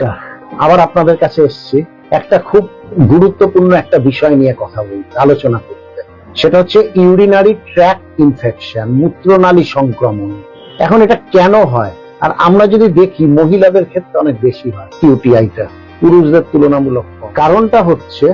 নমস্কার, আবার আপনাদের কাছে এসেছি একটা খুব গুরুত্বপূর্ণ একটা বিষয় নিয়ে কথা বলতে, আলোচনা করতে। সেটা হচ্ছে ইউরিনারি ট্র্যাক্ট ইনফেকশন, মূত্রনালী সংক্রমণ। এখন এটা কেন হয়? আর আমরা যদি দেখি মহিলাদের ক্ষেত্রে অনেক বেশি হয় ইউটিআইটা, পুরুষদের তুলনামূলক কম। কারণটা হচ্ছে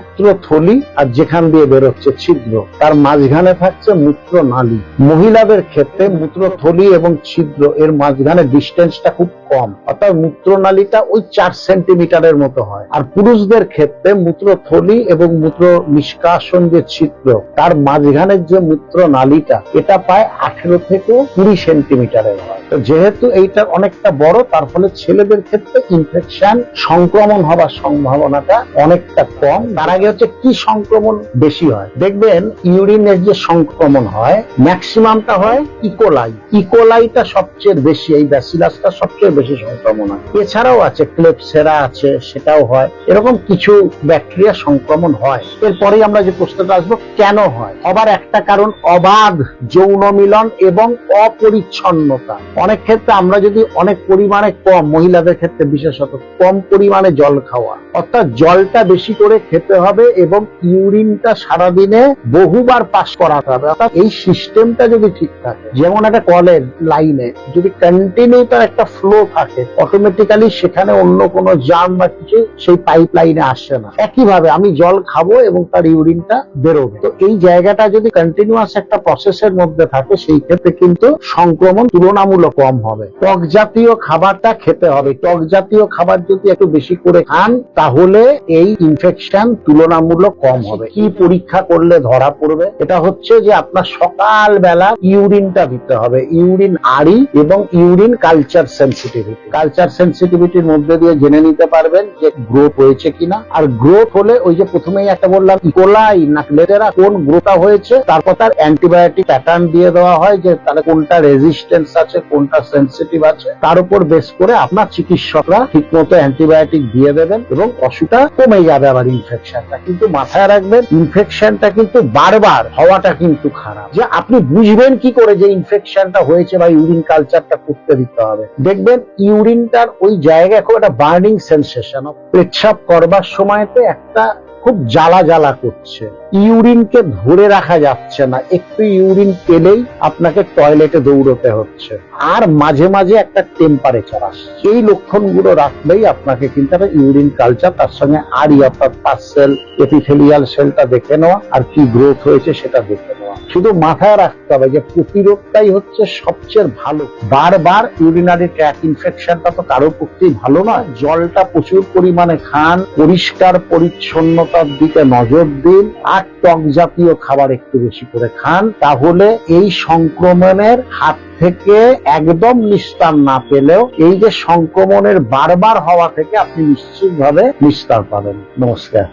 থলি আর যেখান দিয়ে বেরোচ্ছে ছিদ্র, তার মাঝখানে থাকছে মূত্রনালী। মহিলাদের ক্ষেত্রে মূত্রথলি এবং ছিদ্র এর মাঝখানে ডিস্টেন্সটা খুব কম, অর্থাৎ মূত্রনালীটা ওই 4 সেন্টিমিটারের মতো হয়। আর পুরুষদের ক্ষেত্রে মূত্রথলি এবং মূত্র নিষ্কাশন যে ছিদ্র, তার মাঝখানের যে মূত্রনালীটা, এটা প্রায় 18 থেকে 20 সেন্টিমিটারের হয়। তো যেহেতু এইটা অনেকটা বড়, তার ফলে ছেলেদের ক্ষেত্রে ইনফেকশন, সংক্রমণ হবার সম্ভাবনাটা অনেকটা কম। তার আগে হচ্ছে কি সংক্রমণ বেশি হয়? দেখবেন ইউরিনের যে সংক্রমণ হয়, ম্যাক্সিমামটা হয় ইকোলাই। ইকোলাইটা সবচেয়ে বেশি, এই ব্যাসিলাসটা সবচেয়ে বেশি সংক্রমণ হয়। এছাড়াও আছে ক্লেপসেরা আছে, সেটাও হয়। এরকম কিছু ব্যাকটেরিয়া সংক্রমণ হয়। এরপরেই আমরা যে প্রশ্নটা আসবো, কেন হয়? আবার একটা কারণ অবাধ যৌন মিলন এবং অপরিচ্ছন্নতা। অনেক ক্ষেত্রে আমরা যদি অনেক পরিমাণে কম, মহিলাদের ক্ষেত্রে বিশেষত কম পরিমাণে জল খাওয়া, অর্থাৎ জলটা বেশি করে খেতে হবে এবং ইউরিনটা সারাদিনে বহুবার পাস করাতে হবে। অর্থাৎ এই সিস্টেমটা যদি ঠিক থাকে, যেমন একটা কলের লাইনে যদি কন্টিনিউ তার একটা ফ্লো থাকে, অটোমেটিক্যালি সেখানে অন্য কোনো জার্ম বা কিছু সেই পাইপ লাইনে আসে না। একইভাবে আমি জল খাবো এবং তার ইউরিনটা বেরোবে। তো এই জায়গাটা যদি কন্টিনিউয়াস একটা প্রসেসের মধ্যে থাকে, সেই ক্ষেত্রে কিন্তু সংক্রমণ তুলনামূলক কম হবে। টক জাতীয় খাবারটা খেতে হবে। টক জাতীয় খাবার যদি একটু বেশি করে খান, তাহলে এই ইনফেকশন তুলনামূলক কম হবে। কি পরীক্ষা করলে ধরা পড়বে? এটা হচ্ছে যে আপনার সকালবেলা ইউরিনটা দিতে হবে, ইউরিন আড়ি এবং ইউরিন কালচার সেন্সিটিভিটি। কালচার সেন্সিটিভিটির মধ্যে দিয়ে জেনে নিতে পারবেন যে গ্রোথ হয়েছে কিনা। আর গ্রোথ হলে ওই যে প্রথমেই একটা বললাম, ইকোলাই না ক্লেরেরা, কোন গ্রোথটা হয়েছে তারপর তার অ্যান্টিবায়োটিক প্যাটার্ন দিয়ে দেওয়া হয়, যে তাহলে কোনটা রেজিস্ট্যান্স আছে, কোনটা সেন্সিটিভ আছে। তার উপর বেস করে আপনার চিকিৎসকরা ঠিকমতো অ্যান্টিবায়োটিক দিয়ে দেবেন এবং অসুখটা কমে যাবে। আবার ইনফেকশনটা কিন্তু মাথায় রাখবেন, ইনফেকশনটা কিন্তু বারবার হওয়াটা কিন্তু খারাপ। যে আপনি বুঝবেন কি করে যে ইনফেকশনটা হয়েছে বা ইউরিন কালচারটা করতে দিতে হবে? দেখবেন ইউরিনটার ওই জায়গায় খুব একটা বার্নিং সেন্সেশন, পেচ্ছাপ করবার সময়তে একটা খুব জ্বালা জ্বালা করছে, ইউরিনকে ধরে রাখা যাচ্ছে না, একটু ইউরিন পেলেই আপনাকে টয়লেটে দৌড়তে হচ্ছে, আর মাঝে মাঝে একটা টেম্পারেচার আসছে। এই লক্ষণগুলো রাখলেই আপনাকে কিন্তু একটা ইউরিন কালচার, তার সঙ্গে আড়ি অর্থাৎ পার্সেল এপিথেলিয়াল সেলটা দেখে নেওয়া, আর কি গ্রোথ হয়েছে সেটা দেখে নেওয়া। শুধু মাথায় রাখতে হবে যে প্রতিরোধটাই হচ্ছে সবচেয়ে ভালো। বারবার ইউরিনারি ট্র্যাক্ট ইনফেকশনটা তো কারোর পক্ষেই ভালো নয়। জলটা প্রচুর পরিমাণে খান, পরিষ্কার পরিচ্ছন্নতার দিকে নজর দিন, আর টক জাতীয় খাবার একটু বেশি করে খান। তাহলে এই সংক্রমণের হাত থেকে একদম নিস্তার না পেলেও এই যে সংক্রমণের বারবার হওয়া থেকে আপনি নিশ্চিতভাবে নিস্তার পাবেন। নমস্কার।